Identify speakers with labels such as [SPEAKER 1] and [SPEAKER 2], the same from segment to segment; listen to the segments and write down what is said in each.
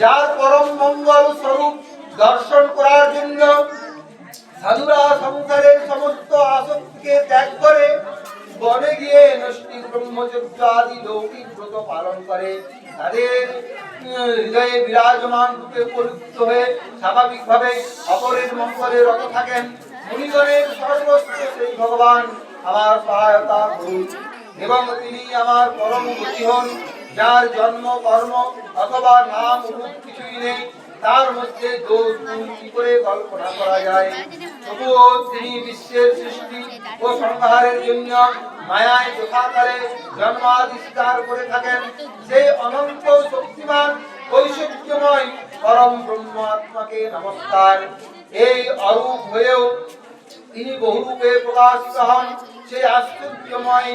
[SPEAKER 1] যার পরম মঙ্গল স্বরূপ দর্শন করার জন্য সাধুরা সংসারের সমস্ত আসক্তিকে ত্যাগ করে বনে গিয়ে নৈষ্ঠিক ব্রহ্মচর্য আদি লৌকিক ব্রত পালন করে তাদের হৃদয়ে বিরাজমান রূপে পরিযুক্ত হয়ে স্বাভাবিকভাবে অপরের মঙ্গলে রত থাকেন। মুনিগণের সর্বস্ব সেই ভগবান আমার সহায়তা করুন এবং তিনি আমার পরম গতি হন। যার জন্ম কর্ম অথবা নাম রূপ কিছুই নেই, তার মধ্যে দোষ গুণ কি করে কল্পনা করা যায়। তবুও তিনি বিশ্বের সৃষ্টি ও সংহারের জন্য মায়ায় যথাকালে জন্মাধিষ্ঠিত করে থাকেন। সেই অনন্ত শক্তিমান ঐশ্বর্যময় পরম ব্রহ্ম আত্মাকে নমস্কার। এই অরূপ হয়েও তিনি বহুরূপে প্রকাশিত হন। সেই আশ্চর্যময়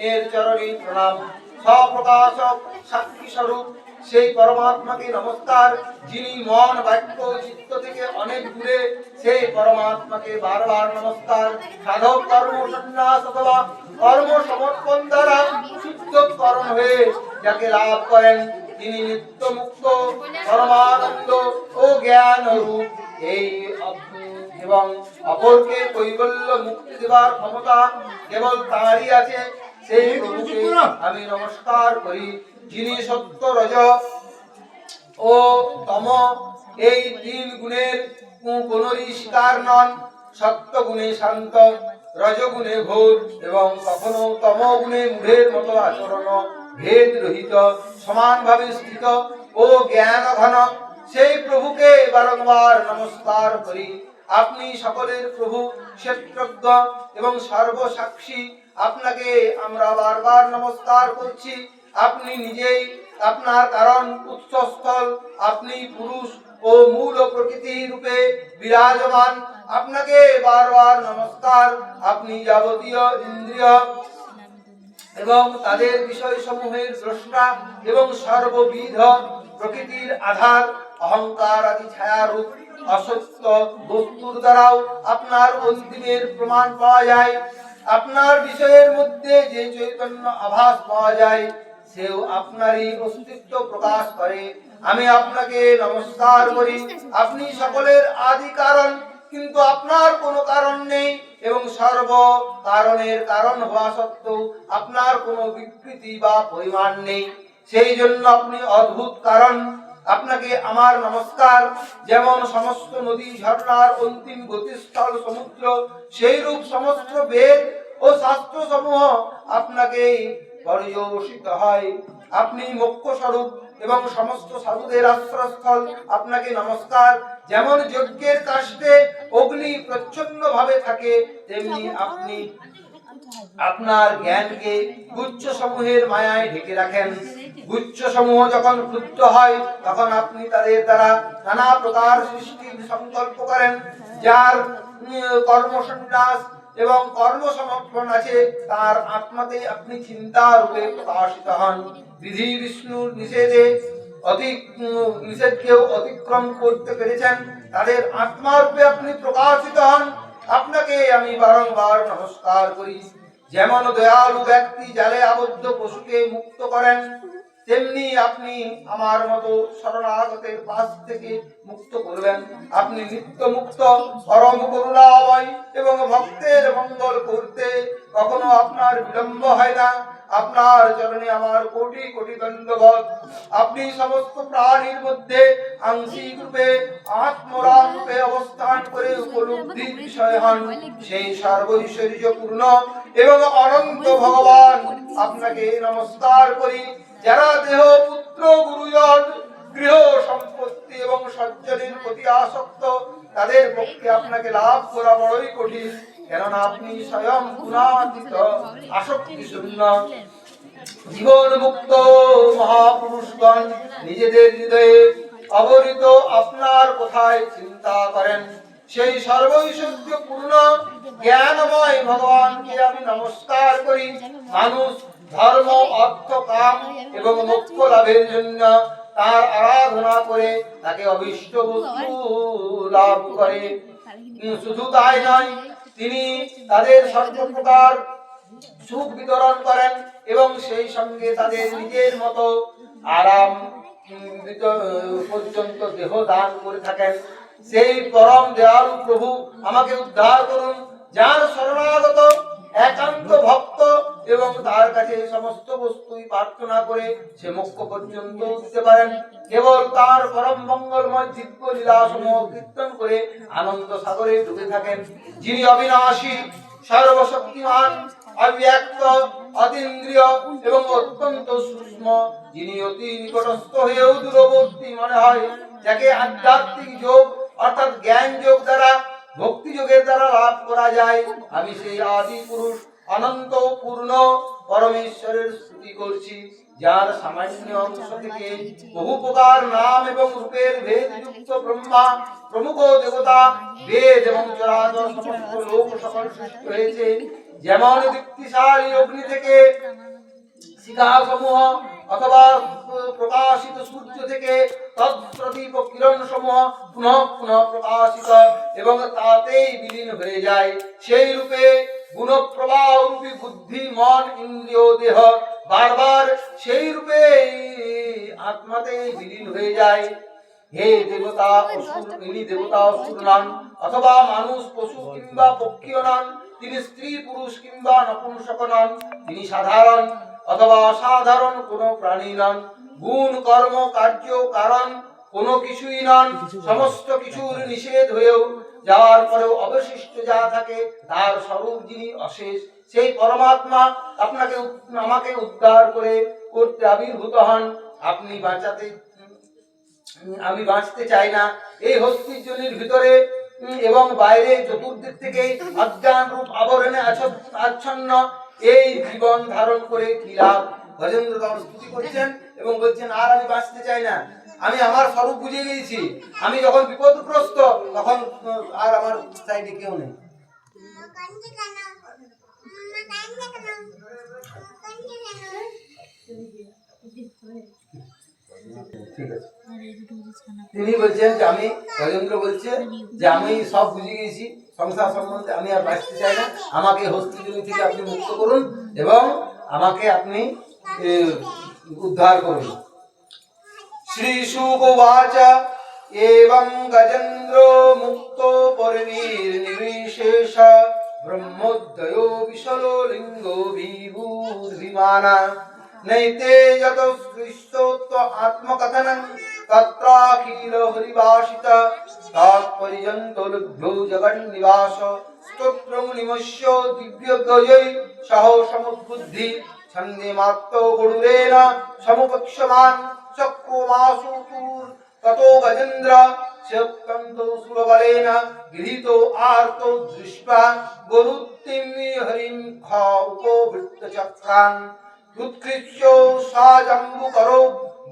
[SPEAKER 1] এর চরণে প্রণাম। স্বপ্রকাশক সাক্ষী স্বরূপ সেই পরমাত্মাকে নমস্কার। যিনি মন বাক্য চিত্ত থেকে অনেক দূরে, সেই পরমাত্মাকে বারবার নমস্কার। সাধক কর্ম সন্ন্যাস অথবা কর্ম সমর্পণ দ্বারা শুদ্ধকরণ হয়ে যাকে লাভ করেন, তিনি নিত্য মুক্ত পরমানন্দ ও জ্ঞান রূপ। এই এবং অপরকে কৈবল্য মুক্তি দেবার ক্ষমতা কেবল তাঁরই আছে। সেই প্রভুকে আমি নমস্কার করি, যিনি সত্য রজ ও তম এই তিন গুণের কোনরই শিকার নন। সত্য গুণে শান্ত, রজগুণে ঘোর এবং কখনো তম গুণে মূঢ়ের মতো আচরণ, ভেদ রহিত, সমানভাবে স্থিত ও জ্ঞান ঘন। সেই প্রভুকে বারংবার নমস্কার করি। আপনি সকলের প্রভু, ক্ষেত্রজ্ঞ এবং সর্বসাক্ষী। আপনাকে আমরা বারবার নমস্কার করছি। আপনি নিজেই আপনার কারণ উৎসস্থল, আপনি পুরুষ ও মূল প্রকৃতি রূপে বিরাজমান। আপনাকে বারবার নমস্কার। আপনি যাবতীয় ইন্দ্রিয় এবং তাদের বিষয় সমূহের স্রষ্টা এবং সর্ববিধ প্রকৃতির আধার। অহংকার আদি ছায়ারূপ অসত্য বস্তুর দ্বারাও আপনার অন্তিমের প্রমাণ পাওয়া যায়। আপনার বিষয়ের মধ্যে যে চৈতন্য আভাস পাওয়া যায়, সেও আপনারই অস্তিত্ব প্রকাশ করে। আমি আপনাকে নমস্কার করি। আপনি সকলের আদি কারণ, কিন্তু আপনার কোনো কারণ নেই এবং সর্ব কারণের কারণ হওয়া সত্ত্বেও আপনার কোনো বিকৃতি বা পরিমাণ নেই। সেই জন্য আপনি অদ্ভুত কারণ। আপনাকে আমার নমস্কার। যেমন সমস্ত নদী ঝর্ণার অন্তিম গতিস্থল সমুদ্র, সেই রূপ সমস্ত বেদ ও শাস্ত্র সমূহ আপনাকে পর্যবসিত হয়। আপনি মোক্ষ স্বরূপ এবং সমস্ত সাধুদের আশ্রয়স্থল। আপনাকে নমস্কার। যেমন যজ্ঞের কাষ্ঠে অগ্নি প্রচ্ছন্ন ভাবে থাকে, তেমনি আপনি আপনার জ্ঞানকে গুচ্ছ সমূহের মায়ায় ঢেকে রাখেন। গুচ্ছ সমূহ যখন ক্ষুব্ধ হয়, তখন আপনি তাদের দ্বারা নানা প্রকার সৃষ্টির সংকল্প করেন। যার কর্মসন্ন্যাস এবং কর্মসমর্পণ আছে, তার আত্মাতে আপনি চিন্তা রূপে প্রকাশিত হন। বিধি বিষ্ণুর নিষেধকেও অতিক্রম করতে পেরেছেন, তাদের আত্মা রূপে আপনি প্রকাশিত হন। আপনাকে আমি বারংবার নমস্কার করি। যেমন দয়ালু ব্যক্তি জালে আবদ্ধ পশুকে মুক্ত করেন, তেমনি আপনি আমার মতো শরণাগতের পাশ থেকে মুক্ত করবেন। আপনি নিত্য মুক্ত, পরম করুণাময় এবং ভক্তের মঙ্গল করতে কখনো আপনার বিলম্ব হয় না। আপনার চরণে আমার কোটি কোটি দণ্ডবত। আপনি সমস্ত প্রাণীর মধ্যে আংশিক রূপে আত্মরাম রূপে অবস্থান করে উপলব্ধির বিষয় হন। সেই সর্বৈশ্বর্যপূর্ণ এবং অনন্ত ভগবান, আপনাকে নমস্কার করি। যারা দেহ, পুত্র, গুরুজন, গৃহ, সম্পত্তি এবং সজ্জনের প্রতি আসক্ত, তাদের পক্ষে আপনাকে লাভ করা বড়ই কঠিন, কেননা আপনি স্বয়ং গুণাতীত, আসক্তি শূন্য, জীবন মুক্ত মহাপুরুষগণ নিজেদের হৃদয়ে অবরিত আপনার কথায় চিন্তা করেন। সেই সর্বৈশ্বর্যপূর্ণ জ্ঞানময় ভগবানকে আমি নমস্কার করি। মানুষ ধর্ম, অর্থ, কাম এবং মোক্ষ লাভের জন্য তার আরাধনা করে তাকে অভীষ্ট বস্তু লাভ করে। শুধু তাই নয়, তিনি তাদের সর্বপ্রকার সুখ বিতরণ করেন এবং সেই সঙ্গে তাদের নিজের মতো আরাম পর্যন্ত দেহ দান করে থাকেন। সেই পরম দয়ালু প্রভু আমাকে উদ্ধার করুন। যার শরণাগত একান্ত ভক্ত এবং তার কাছে সমস্ত বস্তুই প্রার্থনা করে সে মোক্ষ পর্যন্ত দিতে পারেন। কেবল তার পরম মঙ্গলময় দিব্য লীলাসমূহ কীর্তন করে আনন্দ সাগরে ডুবে থাকেন। যিনি অবিনাশী, সর্বশক্তিমান, অব্যক্ত, অতীন্দ্রিয় এবং অত্যন্ত সূক্ষ্ম, যিনি অতি নিকটস্থ হয়েও দূরবর্তী মনে হয়, যাকে আধ্যাত্মিক যোগ অর্থাৎ জ্ঞান যোগ দ্বারা, ভক্তি যোগের দ্বারা লাভ করা যায়, আমি সেই আদি পুরুষ অনন্ত পূর্ণ পরমেশ্বরের স্তুতি করছি, যার সামান্য অংশ থেকে বহু প্রকার নাম এবং রূপের ভেদযুক্ত ব্রহ্মা প্রমুখ দেবতা, বেদ এবং চরাচর সমস্ত লোক সকল সৃষ্টি হয়েছে। যেমন দীপ্তিশালী অগ্নি থেকে শিখা সমূহ অথবা প্রকাশিত সূর্য থেকে তৎপ্রদীপ কিরণ সমূহ পুনঃ পুনঃ প্রকাশিত এবং তাতেই বিলীন হয়ে যায়, সেই রূপে গুণপ্রবাহ রূপী বুদ্ধি, মন, ইন্দ্রিয়, দেহ বারবার সেই রূপে আত্মাতে বিলীন হয়ে যায়। হে দেবতা অসুর, ইনি দেবতা অসুর নন, অথবা মানুষ, পশু কিংবা পক্ষীও নন। তিনি স্ত্রী পুরুষ কিংবা নপুংসক নন। তিনি সাধারণ অথবা অসাধারণ কোনো প্রাণী নন। গুণ, কর্ম, কার্য, কারণ কোনো কিছুই নন। সমস্ত কিছুর নিষেধ হয়েও যাওয়ার পরেও অবশিষ্ট যা থাকে তার স্বরূপ যিনি অশেষ, সেই পরমাত্মা আপনাকে আমাকে উদ্ধার করতে আবির্ভূত হন। আপনি বাঁচাতে, আমি বাঁচতে চাই না। এই হস্তির জনির ভিতরে এবং বাইরে চতুর্দিক থেকে অজ্ঞান রূপ আবরণে আচ্ছন্ন এই জীবন ধারণ করে কি লাভ? গজেন্দ্র তখন স্তুতি করছেন এবং বলছেন, আর আমি বাঁচতে চাই না, আমি আমার স্বরূপ বুঝে গিয়েছি। আমি যখন বিপদগ্রস্ত তখন আর আমার সাইডে কেউ নেই। ঠিক আছে, তিনি বলছেন যে আমি, গজেন্দ্র বলছে যে আমি সব বুঝে গেছি, সংসার সম্বন্ধে আমি আর বাঁচতে চাই না, আমাকে হস্তিজনি থেকে আপনি মুক্ত করুন এবং আমাকে আপনি উদ্ধার করুন। শ্রী শুক উবাচ এবং গজেন্দ্র মুক্ত পরিনির্নিবিশেষ ব্রহ্মোদয়ো বিশলো লিঙ্গো বিভূর্ভিমানা নৈতে যত সৃষ্টত্ব আত্মকথনং তত্রাখিল হরিভাষিত তৎপর্যন্ত লুব্ধো জগন্নিবাস স্তোত্রং নিমস্য দিব্যগজৈ সহ সমুদ্বুদ্ধি ছন্দে মাত্র গরুরেণ সমুপক্ষমান চক্রমাসু তুর ততো গজেন্দ্র সত্যন্ত সুরবলেন গৃহীত আর্ত দৃষ্টা গরুত্তিম হরিং খ উপবৃত্ত চক্রান উৎকৃষ্য সাজম্বু করো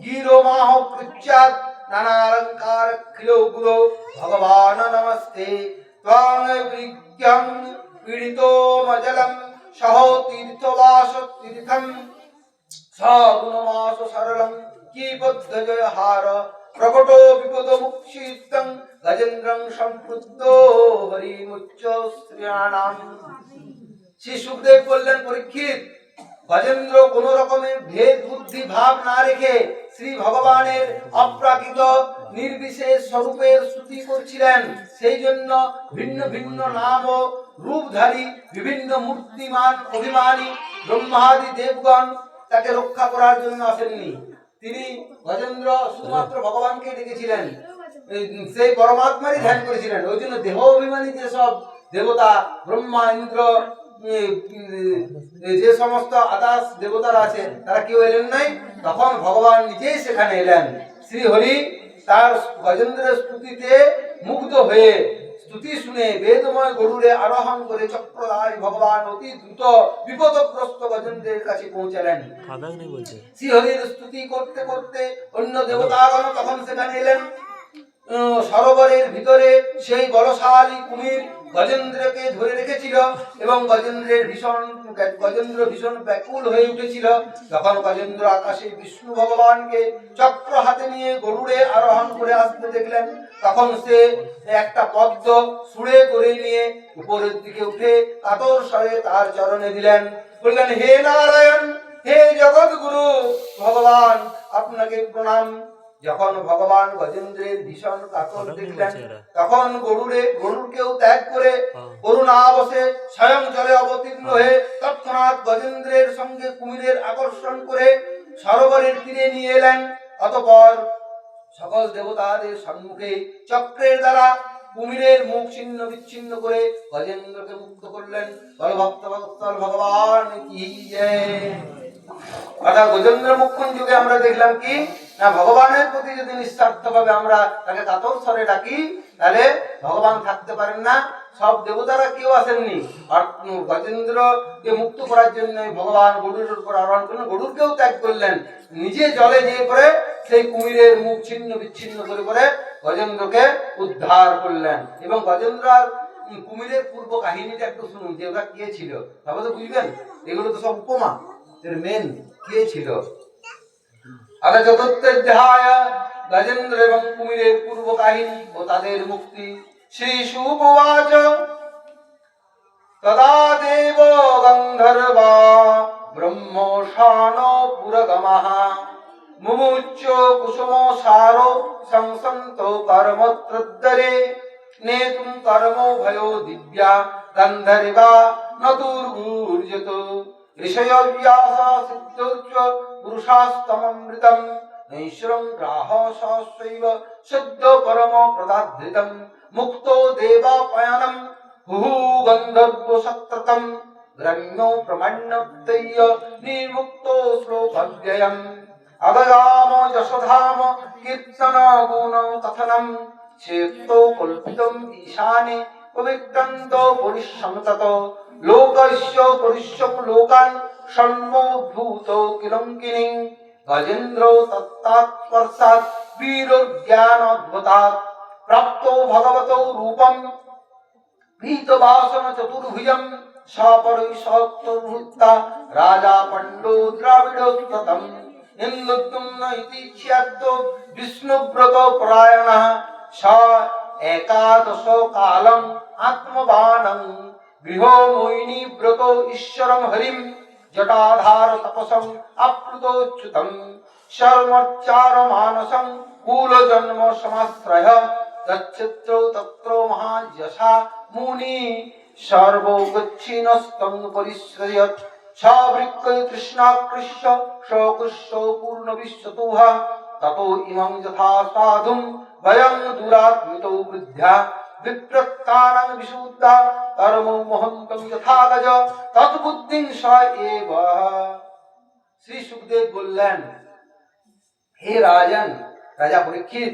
[SPEAKER 1] গিরোমাহ পৃচ্ছাৎ নানালঙ্কার খিলো গুরো ভগবান নমস্তে ত্বং বিজ্ঞং পীড়িতো মজলম সহ তীর্থবাস তীর্থম সগুণমাস সরলম কি বদ্ধ জয় হার প্রকটো বিপদ মুক্ষিতং গজেন্দ্রং সম্পৃক্ত হরিমুচ্চ শ্রীয়ানাম। শ্রী সুখদেব বললেন, পরীক্ষিত, গজেন্দ্র কোন রকমের ভেদ বুদ্ধি ভাব না রেখে শ্রী ভগবানের অপ্রাকৃত নির্বিশেষ স্বরূপের স্তুতি করছিলেন। সেই জন্য ভিন্ন ভিন্ন নাম ও রূপধারী বিভিন্ন মূর্তিমান অভিমানী ব্রহ্মাদি দেবগণ তাকে রক্ষা করার জন্য আসেননি। তিনি গজেন্দ্র শুধুমাত্র ভগবানকে ডেকেছিলেন, সেই পরমাত্মারই ধ্যান করেছিলেন। ওই জন্য দেহ অভিমানী যেসব দেবতা, ব্রহ্মা, ইন্দ্র, যে সমস্ত আদাস দেবতারা আছে তারা কেউ এলেন নাই। তখন ভগবান নিজেই সেখানে এলেন। শ্রী হরি তার গজেন্দ্রের স্তুতিতে মুগ্ধ হয়ে স্তুতি শুনে বেদময় গরুরে আরোহণ করে চক্রধারী ভগবান অতি দ্রুত বিপদগ্রস্ত গজেন্দ্রের কাছে পৌঁছালেন। শ্রী হরির স্তুতি করতে করতে অন্য দেবতাগণ তখন সেখানে এলেন। সরোবরের ভিতরে সেই বলশালী কুমির গজেন্দ্রকে ধরে রেখেছিল এবং গজেন্দ্র ভীষণ ব্যাকুল হয়ে উঠেছিল। যখন গজেন্দ্র আকাশে বিষ্ণু ভগবানকে চক্র হাতে নিয়ে গরুড়ে আরোহণ করে আসতে দেখলেন, তখন সে একটা পদ্ম ছুঁড়ে করে নিয়ে উপরের দিকে উঠে কাতর স্বরে তার চরণে দিলেন। বললেন, হে নারায়ণ, হে জগৎ গুরু ভগবান, আপনাকে প্রণাম। যখন ভগবান গজেন্দ্রের ভীষণ কাতর দেখলেন, তখন গরুরকেও ত্যাগ করে করুণাবশে স্বয়ং জলে অবতীর্ণ হয়ে তৎক্ষণাৎ গজেন্দ্রের সঙ্গে কুমিরের আকর্ষণ করে সরোবরের তীরে নিয়ে এলেন। অতঃপর সকল দেবতাদের সম্মুখে চক্রের দ্বারা কুমিরের মুখ ছিন্ন বিচ্ছিন্ন করে গজেন্দ্রকে মুক্ত করলেন। বলভক্ত বৎসল ভগবান কি জয়। অর্থাৎ গজেন্দ্র মুখ্যন যুগে আমরা দেখলাম কি না, ভগবানের প্রতি যদি নিঃস্বার্থ ভাবে আমরা তাকে কাতর স্বরে ডাকি, তাহলে ভগবান থাকতে পারেন না। সব দেবতারা কেউ আসেননি, গজেন্দ্রকে মুক্ত করার জন্য ভগবান গরুর উপর আরোহণ করলেন, গরুরকেও ত্যাগ করলেন, নিজে জলে যেয়ে করে সেই কুমিরের মুখ ছিন্ন বিচ্ছিন্ন করে গজেন্দ্রকে উদ্ধার করলেন। এবং গজেন্দ্র আর কুমিরের পূর্ব কাহিনীটা একটু শুনুন, যে ওরা কে ছিল, তবে তো বুঝবেন। এগুলো তো সব উপমা, এর মেন কে ছিল। আগে চতুর্থধ্যায় গজেন্দ্র এবং কুমিরের পূর্ব কাহিনী ও তাদের মুক্তি। শ্রী শুকোবাচ তদা দেব গন্ধর্বা ব্রহ্মশান পুরগমঃ মুমুচ্চ কুসুম সারো সংসন্ত কর্মত্রদ্দরে নেতুম কর্ম भयो দিব্যা গন্ধর্বা নতুর্গুর্যত ঋষয়ব্যাস সিদ্ধোচ্চ পুরুষাস্তমমৃতম নৈশ্রং গ্রাহ সহস্রৈব শুদ্ধ পরম প্রদাধৃতম মুক্তো দেবাপয়নম হুহু গন্ধর্ব সত্রতম গ্রণ্যো প্রমাণ্যত্তৈয় নির্মুক্তো শ্লোকব্যয়ম অবগাম যশোধাম কীর্তন গুণ কথনম চেতো কল্পিতম ঈশানে পবিত্রন্ত পরিসংতত লোকস্য পরিশ্যম লোকান সম্মোভূত কিলঙ্কিনী গজেন্দ্র তত্তাৎস্পর্শাৎ বীরজ্ঞানদ্ভুতাৎ প্রাপ্তো ভগবতো রূপম পীতবাসন চতুর্ভুজম সাপরৈ সত্তভূতা রাজা পণ্ডো দ্রাবিড়োত্ততম ইন্দুদ্যুম্ন ইতি খ্যাতো বিষ্ণুব্রত পরায়ণঃ স একাদশ কালং আত্মবানং গৃহমোহিনী ব্রত ঈশ্বরং হরিম জটাধার তপসং আপ্লুতোচ্যুতম শর্মচ্চার মানসং কুলজন্ম সমাশ্রয় গচ্ছিত্র তত্র মহাযশা মুনি সর্বগচ্ছিনস্তং পরিশ্রয়ৎ সবৃক্কৈ তৃষ্ণাকৃষ্য শোকুষ্য পূর্ণ বিশ্বতুহ ততো ইমং যথা সাধুম বয়ং দুরাত্মিতো বৃদ্ধা বিপ্রত্তানাং বিশুদ্ধা কর্মো মহন্তং যথা গজ তদ্বুদ্ধিং স এব। শ্রী সুখদেব বললেন, হে রাজন, রাজা পরীক্ষিত,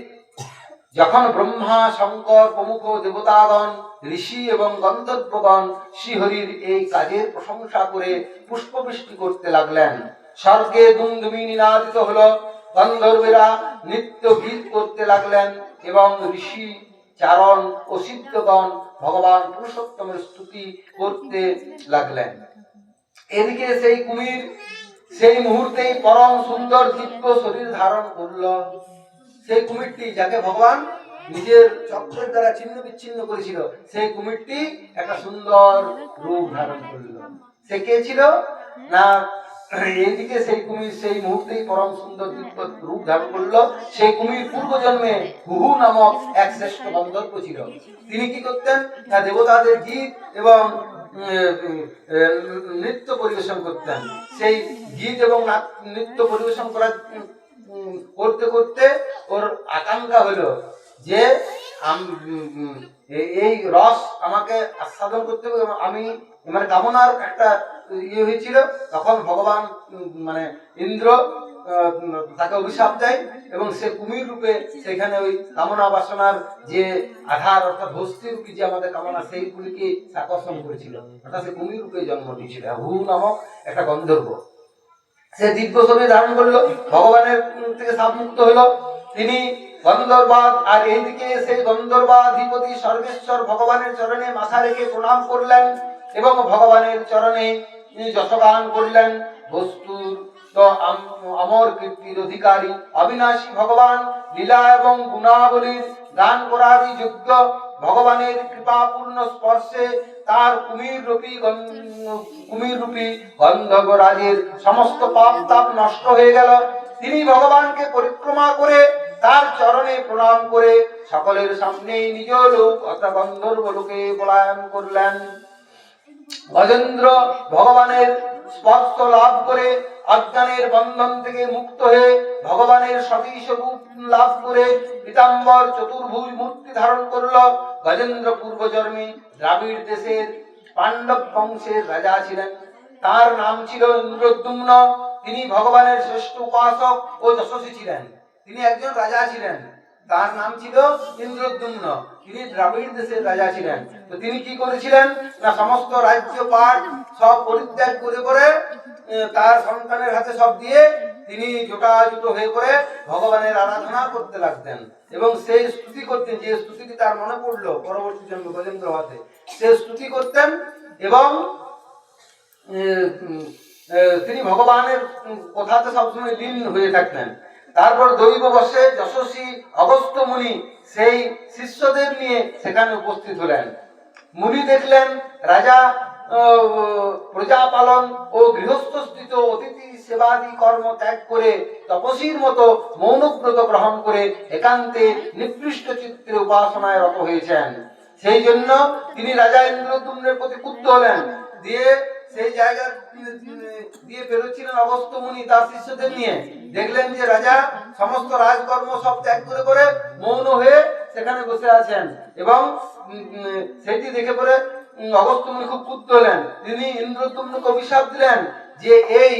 [SPEAKER 1] যখন ব্রহ্মা শঙ্কর প্রমুখ দেবতাগণ ঋষি এবং গন্ধর্বগণ শ্রীহরির এই কাজের প্রশংসা করে পুষ্পবৃষ্টি করতে লাগলেন, স্বর্গে দুমদুমি নিনাদিত হলো, গন্ধর্বেরা নৃত্য গীত করতে লাগলেন এবং ঋষি চারণ ও সিদ্ধগণ ভগবান পুরুষোত্তমের স্তুতি করতে লাগলেন। এদিকে সেই কুমির সেই মুহূর্তেই পরম সুন্দর দিব্য শরীর ধারণ করল। সেই কুমিরটি যাকে ভগবান নিজের চক্রের দ্বারা ছিন্ন বিচ্ছিন্ন করেছিল, সেই কুমিরটি একটা সুন্দর রূপ ধারণ করল। সে কে ছিল না, এইদিকে সেই কুমির সেই মুহূর্তেই পরম সুন্দর দিব্য রূপ ধারণ করলো। সেই কুমির পূর্ব জন্মে হুহু নামক এক শ্রেষ্ঠ গন্ধর্ব ছিল। তিনি কি করতেন না, দেবতাদের গীত এবং নৃত্য পরিবেশন করতেন। সেই গীত এবং নৃত্য পরিবেশন করতে করতে ওর আকাঙ্ক্ষা হলো যে এই রস আমাকে আস্বাদন করতে হবে, আমি মানে কামনার একটা ইয়ে হয়েছিল। তখন ভগবান মানে ইন্দ্র তাকে অভিশাপ দেয় এবং সে কুমির রূপে সেখানে ওই কামনা বাসনার যে আধার অর্থাৎ হস্তি রূপী যে আমাদের কামনা সেইগুলিকে আকর্ষণ করেছিল, অর্থাৎ সে কুমির রূপে জন্ম নিয়েছিল। হু নামক একটা গন্ধর্ব সে দিব্য শরীর ধারণ করলো, ভগবানের থেকে সাপ মুক্ত হলো। তিনি গন্ধর্বাদ, আর এইদিকে সেই গন্ধর্বাধিপতি সর্বেশ্বর ভগবানের চরণে মাথা রেখে প্রণাম করলেন এবং ভগবানের চরণে যশগান করলেন। বস্তুর তো অমর কীর্তির অধিকারী অবিনাশী ভগবান লীলা এবং গুণাবলীর গান করারই যোগ্য। ভগবানের কৃপাপূর্ণ স্পর্শে তার কুমির রূপী গন্ধর্বরাজের সমস্ত পাপ তাপ নষ্ট হয়ে গেল। তিনি ভগবানকে পরিক্রমা করে তার চরণে প্রণাম করে সকলের সামনে নিজ লোক অর্থাৎ গন্ধর্ব লোকে পলায়ন করলেন। গজেন্দ্র ভগবানের স্পর্শ লাভ করে অজ্ঞানের বন্ধন থেকে মুক্ত হয়ে ভগবানের সদৃশ রূপ লাভ করে পীতাম্বর চতুর্ভুজ মূর্তি ধারণ করল। গজেন্দ্র পূর্বজন্মে দ্রাবিড় দেশের পাণ্ডব বংশের রাজা ছিলেন। তার নাম ছিল ইন্দ্রদ্যুম্ন। তিনি ভগবানের শ্রেষ্ঠ উপাসক ও যশস্বী ছিলেন। তিনি একজন রাজা ছিলেন, তার নাম ছিল ইন্দ্রদ্যুম্ন। তিনি দ্রাবিড় দেশের রাজা ছিলেন। তো তিনি কি করেছিলেন না সমস্ত রাজ্যপাট সব পরিত্যাগ করে তার সন্তানের হাতে সব দিয়ে তিনি জোটাজুটো হয়ে করে ভগবানের আরাধনা করতে লাগতেন এবং সেই স্তুতি করতেন, যে স্তুতিটি তার মনে পড়লো পরবর্তী জন্মে গজেন্দ্র হাতে, সে স্তুতি করতেন এবং তিনি ভগবানের কথাতে সবসময় লীন হয়ে থাকতেন। তারপর দৈব বসে যশস্বী অগস্ত্য মুনি সেই শিষ্যদের নিয়ে সেখানে উপস্থিত হলেন। মুনি দেখলেন রাজা প্রজা পালন ও গৃহস্থস্থিত অতিথি সেবাদি কর্ম ত্যাগ করে তপস্বীর মতো মৌনব্রত গ্রহণ করে একান্তে নিকৃষ্ট চিত্রে উপাসনায় রত হয়েছেন। সেই জন্য তিনি রাজা ইন্দ্রদ্যুম্নের প্রতি ক্রুদ্ধ হলেন। দিয়ে সেই জায়গা দিয়ে বেরোচ্ছিলেন অগস্ত্য মুনি তার শিষ্যদের নিয়ে, দেখলেন যে রাজা সমস্ত রাজকর্ম সব ত্যাগ করে মৌন হয়ে সেখানে বসে আছেন এবং সেটি দেখে পরে অগস্ত্য মুনি খুব ক্রুদ্ধ হলেন। তিনি ইন্দ্রদ্যুম্নকে অভিশাপ দিলেন যে এই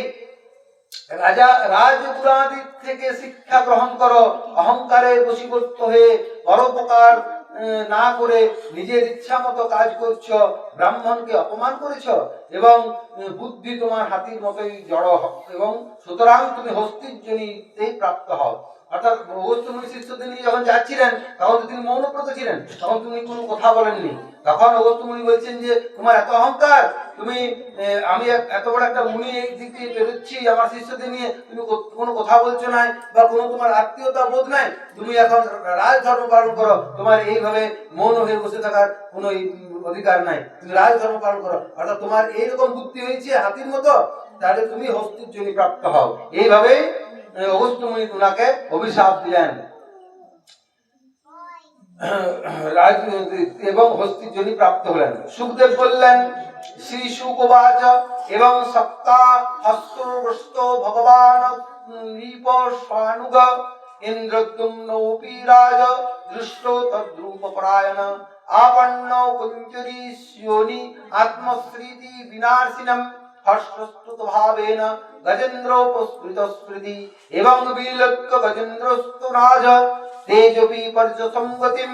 [SPEAKER 1] রাজা রাজগুণাদি থেকে শিক্ষা গ্রহণ করো, অহংকারে বশীভূত হয়ে পরোপকার না করে নিজের ইচ্ছা মতো কাজ করছো, ব্রাহ্মণকে অপমান করেছো এবং বুদ্ধি তোমার হাতির মতোই জড় এবং সুতরাং তুমি হস্তির জনিতেই প্রাপ্ত হও। অর্থাৎ অগস্ত্য মুনি শিষ্যদের নিয়ে যখন যাচ্ছিলেন তখন তিনি মৌনব্রত ছিলেন, তখন তিনি কোনো কথা বলেননি। তখন অগস্ত্য মুনি বলছেন যে তোমার এত অহংকার, তুমি আমি এত বড় একটা মুনি এই দিক দিয়ে বেরোচ্ছি আমার শিষ্যদের নিয়ে, তুমি কোনো কথা বলছো না বা কোনো তোমার আত্মীয়তা বোধ নাই, তুমি এখন রাজধর্ম পালন করো, তোমার এইভাবে মৌন হয়ে বসে থাকার কোনো অধিকার নাই, তুমি রাজধর্ম পালন করো। অর্থাৎ তোমার এইরকম বুদ্ধি হয়েছে হাতির মতো, তাহলে তুমি হস্তির জন্য প্রাপ্ত হও। এইভাবেই অগস্ত্য মুনি ওনাকে অভিশাপ দিলেন এবং হস্তির জন্য প্রাপ্ত হলেন। সুখদেব বললেন শ্রী সুকবাচ এবং সপ্তা হস্তগ্রস্ত ভগবান নৃপ স্বানুগ ইন্দ্রদ্যুম্নোপি রাজ দৃষ্ট তদ্রূপ পরায়ণ আপন্ন কুঞ্জরি স্যোনি আত্মস্মৃতি বিনাশিনম হর্ষস্তুত ভাবেন গজেন্দ্রোপস্মৃত স্মৃতি এবং বিলক্ষ্য গজেন্দ্রস্তু রাজ তেজবি পর্যসংগতিম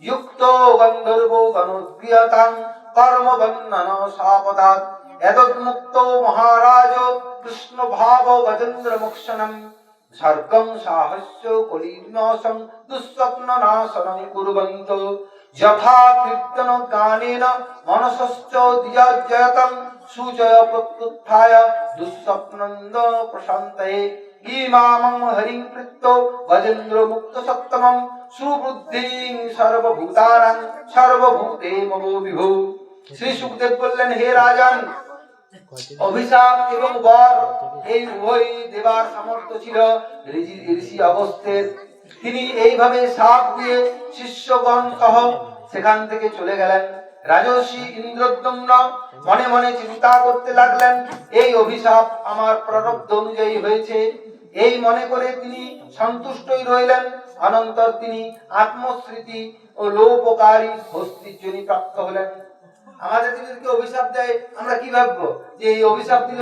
[SPEAKER 1] যুক্ত গন্ধর্ব গণপ্রিয়তাং কর্মবন্ধন সাপদাৎ এতন্মুক্ত মহারাজ কৃষ্ণ ভাব গজেন্দ্র মোক্ষণম স্বর্গং সাহস্য কলিন্যাসং দুঃস্বপ্ন নাশনং কুর্বন্ত যথা কীর্তন গানেন মনসশ্চ দিয়াজয়তং সুজয় প্রত্যুত্থায় দুঃস্বপ্নন্দ প্রশান্তয়ে ইমামং হরিং কৃত্য গজেন্দ্র মুক্ত সত্তমং সুবুদ্ধিং সর্বভূতানাং সর্বভূতে মমো বিভু। শ্রী সুখদেব বললেন, হে রাজন, অভিশাপ এবং বর এই উভয় দেবার সামর্থ্য ছিল ঋষি অগস্ত্যের। তিনি এইভাবে শাপ দিয়ে শিষ্যগণ সহ সেখান থেকে চলে গেলেন। রাজর্ষি ইন্দ্রদ্যুম্ন মনে মনে চিন্তা করতে লাগলেন, এই অভিশাপ আমার প্রারব্ধ অনুযায়ী হয়েছে, এই মনে করে তিনি সন্তুষ্টই রইলেন। অনন্তর তিনি আত্মস্মৃতি ও লোপকারী হস্তির জন্য প্রাপ্ত হলেন। আমাদের যদি কেউ অভিশাপ দেয় আমরা কি ভাববো যে এই অভিশাপ দিল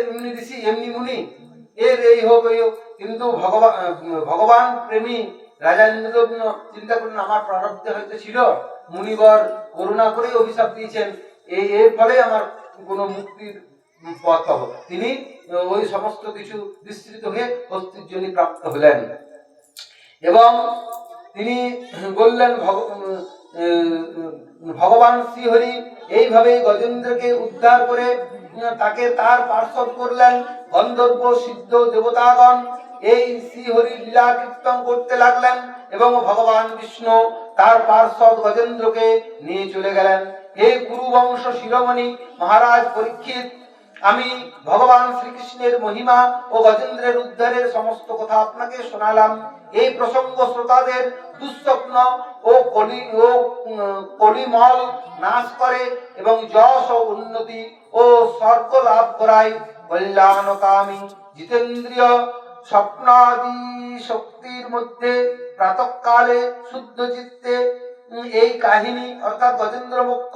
[SPEAKER 1] এমনি ঋষি এমনি মুনি, এর এই হোক এই হোক, কিন্তু ভগবান প্রেমী রাজা ইন্দ্রদ্যুম্ন চিন্তা করলেন আমার প্রারব্ধে হয়তো ছিল, মুনিবর করুণা করেই অভিশাপ দিয়েছেন, এর ফলে আমার কোনো মুক্তির পথ পাবো। তিনি ওই সমস্ত কিছু বিস্তৃত হয়ে হস্তির জন্য প্রাপ্ত হলেন এবং তিনি বললেন ভগবান শ্রীহরি এইভাবে গজেন্দ্রকে উদ্ধার করে তাকে তার পার্শ্বদ করলেন। গন্ধর্ব সিদ্ধ দেবতাগণ এই শ্রীহরির লীলা কীর্তন করতে লাগলেন এবং ভগবান বিষ্ণু তার পার্শ্বদ গজেন্দ্রকে নিয়ে চলে গেলেন। হে কুরুবংশ শিরোমণি মহারাজ পরীক্ষিত, আমি ভগবান শ্রীকৃষ্ণের মহিমা ও গজেন্দ্রের উদ্ধারের সমস্ত কথা আপনাকে শোনালাম। এই প্রসঙ্গ শ্রোতাদের দুঃস্বপ্ন ও কলিমল নাশ করে এবং যশ ও উন্নতি ও স্বর্গ লাভ করায়। কল্যাণকামী জিতেন্দ্রিয় স্বপ্নাদি শক্তির মধ্যে প্রাতঃকালে শুদ্ধ চিত্তে এই কাহিনী অর্থাৎ গজেন্দ্র মোক্ষ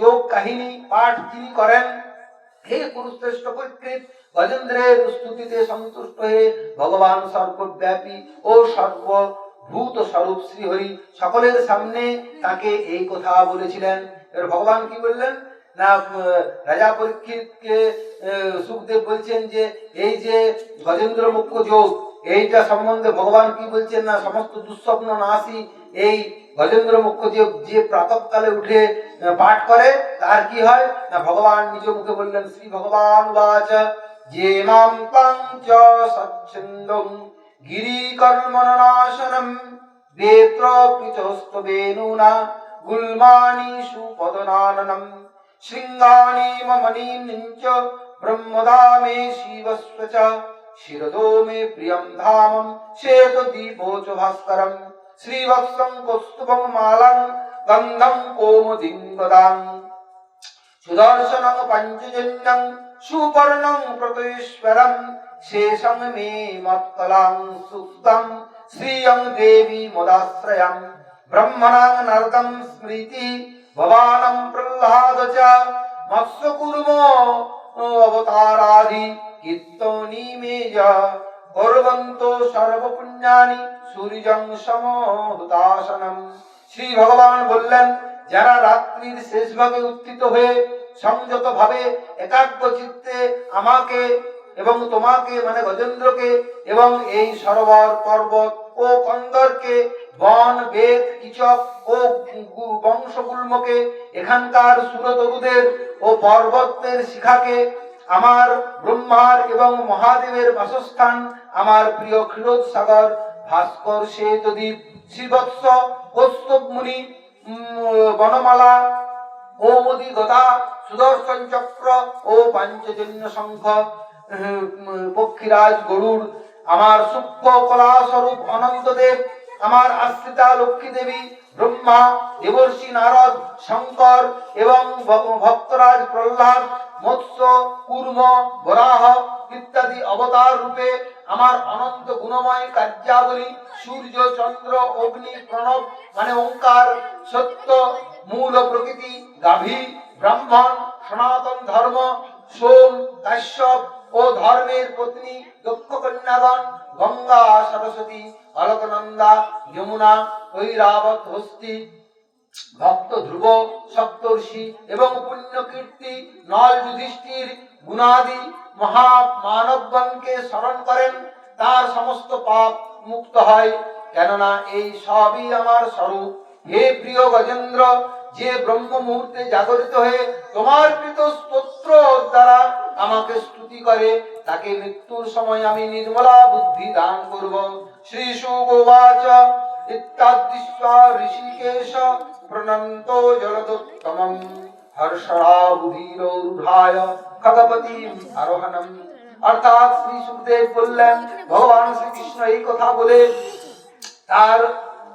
[SPEAKER 1] যোগ কাহিনী পাঠ যিনি করেন, হে কুরুশ্রেষ্ঠ পরিকৃত, গজেন্দ্রের স্তুতিতে সন্তুষ্ট হয়ে ভগবান সর্বব্যাপী ও সর্বভূত স্বরূপ শ্রীহরি সকলের সামনে তাকে এই কথা বলেছিলেন। এবার ভগবান কি বললেন না, রাজা পরীক্ষিতকে সুখদেব বলছেন যে এই যে গজেন্দ্র মুখ্য যোগ, এইটা সম্বন্ধে ভগবান কি বলছেন না, সমস্ত দুঃস্বপ্ন নাশী এই গজেন্দ্র মুখ্য যে প্রাতঃকালে উঠে পাঠ করে তার কি হয় না, ভগবান নিজ মুখে বললেন, শ্রী ভগবান বাচ যে মাম পাঞ্চ সচ্ছন্দং গিরি কর্মনাশনম বেত্র পিচস্তবেনুনা গুলমানি সুপদনাননম শৃঙ্গানি মমনিঞ্চ ব্রহ্মদামে শিবস্বচ শিরদো মে প্রিয়ম ধামম শ্বেত দীপোচ ভাস্করম শ্রীবৎসং কৌস্তুভং মালাং গন্ধং কোমদিং গদাং সুদর্শনং পঞ্চজন্যং সুপর্ণং প্রতৈশ্বরম শেষং মে মৎকলাং সুক্তং শ্রিয়ং দেবী মদাশ্রয়ং ব্রহ্মণাং নরদং স্মৃতি ভবানং প্রহ্লাদ চ মৎস্যকূর্ম অবতারাদি কীর্তনী মে করবন্ত সর্বপুণ্যানি সূর্যং সমহুতাসনম। শ্রী ভগবান বললেন, যারা রাত্রির শেষ ভাগে উত্থিত হয়ে সংযত ভাবে একাগ্র চিত্তে আমাকে এবং তোমাকে মানে গজেন্দ্রকে এবং এই সরোবর পর্বত ও কন্দরকে বন বেদ কিচক ও বংশগুল্মকে এখানকার সুরতরুদের ও পর্বতের শিখাকে আমার ব্রহ্মার এবং মহাদেবের বাসস্থান আমার প্রিয় ক্ষীরোদ সাগর ভাস্কর শ্বেতদ্বীপ শ্রীবৎস কৌস্তব মুনি বনমালা কৌমুদী গদা সুদর্শন চক্র ও পাঞ্চজন্য শঙ্খ পক্ষীরাজ গরুড় আমার সূক্ষ্ম কলা স্বরূপ অনন্তদেব আমার আশ্রিতা লক্ষ্মী দেবী ব্রহ্মা দেবর্ষি নারদ শঙ্কর এবং ভক্তরাজ প্রহ্লাদ মৎস্য কূর্ম বরাহ ইত্যাদি অবতার রূপে আমার অনন্ত গুণময় কার্যাবলী সূর্য চন্দ্র অগ্নি প্রণব মানে ওঙ্কার সত্য মূল প্রকৃতি গাভী ব্রাহ্মণ সনাতন ধর্ম সোম কাশ্যপ ও ধর্মের পত্নী দক্ষ কন্যাগণ গঙ্গা সরস্বতী অলকনন্দা যমুনা ঐরাবত হস্তি ভক্ত ধ্রুব সপ্তর্ষি এবং পুণ্য কীর্তি নল যুধিষ্ঠির গুণাদি মহা মানবগণকে স্মরণ করেন, তার সমস্ত পাপ মুক্ত হয়, কেননা এই সবই আমার স্বরূপ। হে প্রিয় গজেন্দ্র, যে ব্রহ্ম মুহূর্তে জাগরিত হয়ে তোমার কৃত স্তোত্র দ্বারা আমাকে স্তুতি করে তাকে মৃত্যুর সময় আমি নির্মলা বুদ্ধি দান করব। শ্রী সুগোবাচ ইত্যাদিশ্বা ঋষিকেশ প্রণন্ত জলদোত্তমম হর্ষাবুধিরূঢ়ায় খগপতিম আরোহণম। অর্থাৎ শ্রী সুখদেব বললেন, ভগবান শ্রীকৃষ্ণ এই কথা বলে তার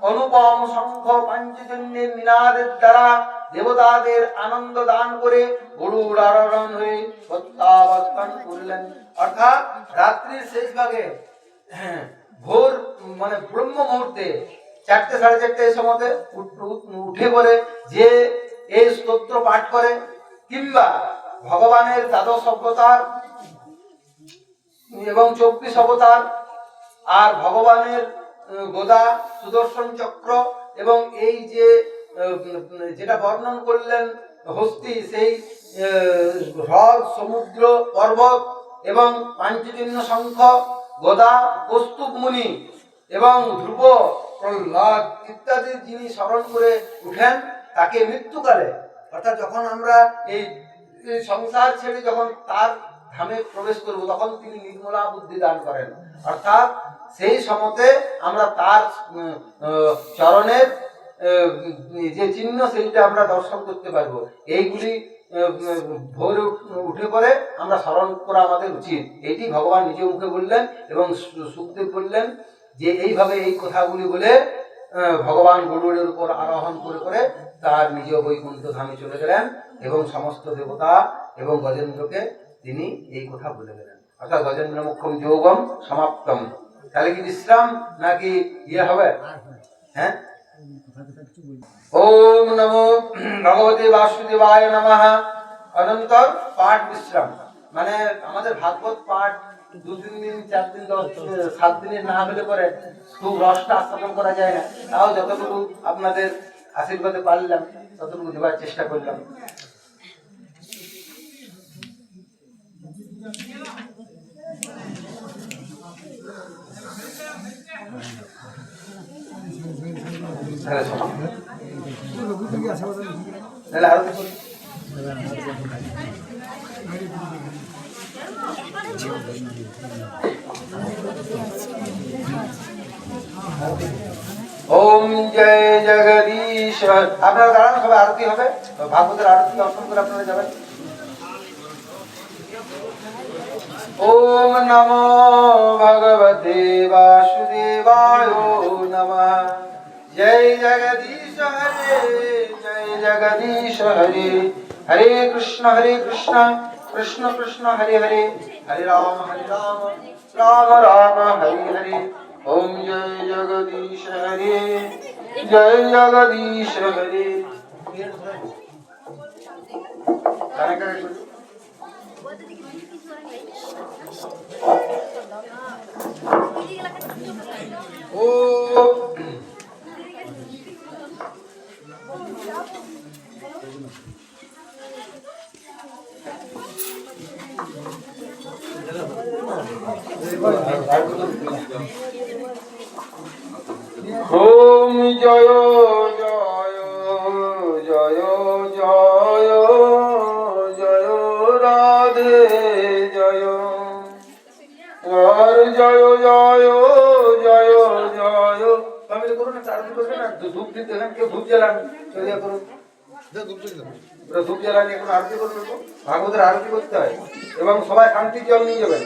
[SPEAKER 1] অনুপম শঙ্খ পাঞ্চজন্যের নিনাদের দ্বারা দেবতাদের আনন্দ দান করে গরুড় আরোহণ হয়ে প্রত্যাবর্তন করলেন। অর্থাৎ রাত্রির শেষ ভাগে ভোর মানে ব্রহ্ম মুহূর্তে 4টে সাড়ে 4টে সময় উঠে পড়ে যে এই স্তোত্র পাঠ করে কিংবা ভগবানের দ্বাদশ অবতার এবং 24 অবতার আর ভগবানের গদা সুদর্শন চক্র এবং এই যে যেটা বর্ণন করলেন হস্তি সেই হ্রদ সমুদ্র পর্বত এবং পাঞ্চজন্য শঙ্খ গদা কৌস্তুভ মুনি এবং ধ্রুব প্রহ্লাদ ইত্যাদি যিনি স্মরণ করে উঠেন তাকে মৃত্যুকালে অর্থাৎ যখন আমরা এই সংসার ছেড়ে যখন তার ধামে প্রবেশ করব তখন তিনি নির্মলা বুদ্ধি দান করেন। অর্থাৎ সেই সময়তে আমরা তার চরণের যে চিহ্ন সেইটা আমরা দর্শন করতে পারবো। এইগুলি
[SPEAKER 2] ভোর উঠে পরে আমরা স্মরণ করা আমাদের উচিত। এটি ভগবান নিজ মুখে বললেন এবং সুখদেব বললেন যে এইভাবে এই কথাগুলি বলে ভগবান গরুড়ের উপর আরোহণ করে করে তার নিজ বৈকুণ্ঠ ধামে চলে গেলেন এবং সমস্ত দেবতা এবং গজেন্দ্রকে তিনি এই কথা বলে গেলেন। অর্থাৎ গজেন্দ্র মুখ্যম যোগম সমাপ্তম। তাহলে কি বিশ্রাম নাকি ইয়ে হবে? হ্যাঁ, ওম নমো ভগবতে বাসুদেবায় নমঃ। অনন্তর পাঠ বিশ্রাম, মানে আমাদের ভাগবত পাঠ 2-3 দিন 4 দিন 7 দিনের না হলে পরে খুব রসটা আস্বাদন করা যায় না। তাও যতটুকু আপনাদের আশীর্বাদে পারলাম ততটুকু দেওয়ার চেষ্টা করলাম। ওম জয় জগদীশ। আপনারা দাঁড়ান, সবাই আরতি হবে, ভাগবতের আরতি দর্শন করে আপনারা যাবেন। ওম নমো ভগবতে বাসুদেবায় নমঃ। জয় জগদীশ হরে, জয় জগদীশ হরে। হরে কৃষ্ণ কৃষ্ণ কৃষ্ণ হরে হরে, হরে রাম রাম রাম হরে হরে। ওম জয় জগদীশ হরে, জয় জগদীশ হরে। ও ওম জয় জয় জয় জয় জয় রাধে জয়, আর জয় জয় জয় জয়। আমি তো করুন, আরতি করবেন না, ধূপ দিতে দেন, কেউ ধূপ জ্বালান, চলিয়া করুন, ধূপ জ্বালান, এখন আরতি করুন। ভাগবতের আরতি করতে হয় এবং সবাই শান্তি জল নিয়ে যাবেন।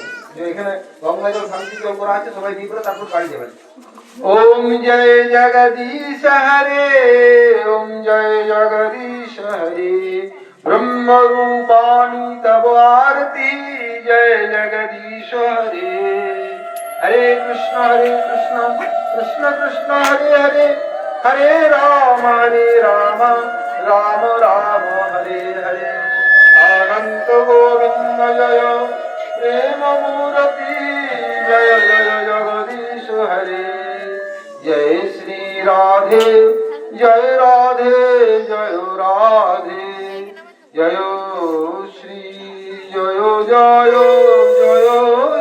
[SPEAKER 2] এখানে গঙ্গা জল শান্তি জল করা আছে, সবাই নিয়ে করে তারপর বাড়ি যাবেন। ওম জয় জগদীশ হরে, ওম জয় জগদীশ হরে। ব্রহ্ম রূপাণি তব আরতি, জয় জগদীশ হরে। হরে কৃষ্ণ কৃষ্ণ কৃষ্ণ হরে হরে, হরে রাম রাম রাম হরে হরে। অনন্ত গোবিন্দ জয়, প্রেম মূরতি জয় জয় জগদীশ হরে। জয় শ্রী রাধে জয় রাধে জয় রাধে, জয় শ্রী জয় জয় জয়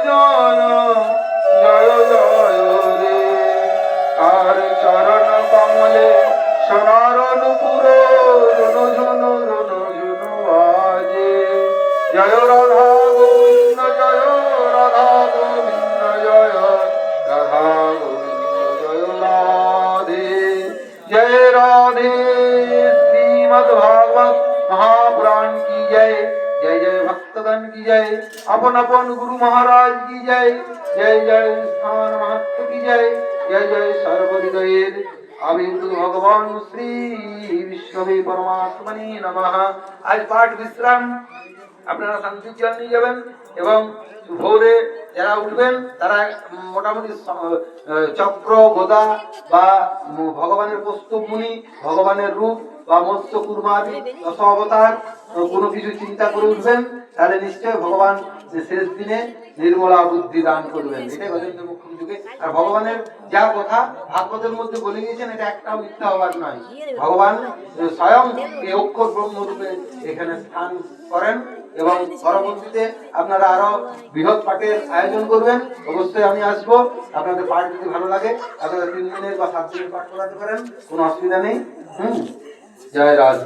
[SPEAKER 2] জয় জয় জয় রে। আর চরণ কমলে সোনার নুপুর রুনু ঝুনু বাজে। জয় রাধা গোবিন্দ জয় রাধা গোবিন্দ জয় রাধা গোবিন্দ জয় রাধে জয় রাধে। শ্রীমদ্ ভাগवत महापुराण की जय, जय जय भक्तगण की जय, अपन अपन गुरु महाराज की जय, जय जय स्थान महत्व की जय, जय जय सर्वहृदयेर আবির্ভূত ভগবান শ্রী বিষ্ণবে পরমাত্মনে নমঃ। আজ পাঠ বিশ্রাম, আপনারা শান্তি জল নিয়ে যাবেন এবং ভোরে যারা উঠবেন তারা মোটামুটি চক্র গদা বা ভগবানের কৌস্তব মুনি, ভগবানের রূপ বা মৎস্য কুর্মাদি দশ অবতার কোনো কিছু চিন্তা করে উঠবেন, তাহলে নিশ্চয় ভগবান শেষ দিনে নির্মলা বুদ্ধি দান করবেন। এটাই গজেন্দ্র মুখ্যম যুগে। আর ভগবানের যা কথা ভাগবতের মধ্যে বলে গিয়েছেন, এটা একটাও মিথ্যা হবার নয়। ভগবান স্বয়ং এই অক্ষর ব্রহ্মরূপে এখানে স্থান করেন এবং পরবর্তীতে আপনারা আরো বৃহৎ পাঠের আয়োজন করবেন। অবশ্যই আমি আসবো। আপনাদের পাঠ যদি ভালো লাগে আপনারা 3 দিনের বা 7 দিনের পাঠ করাতে পারেন, কোনো অসুবিধা নেই। জয় রাধে।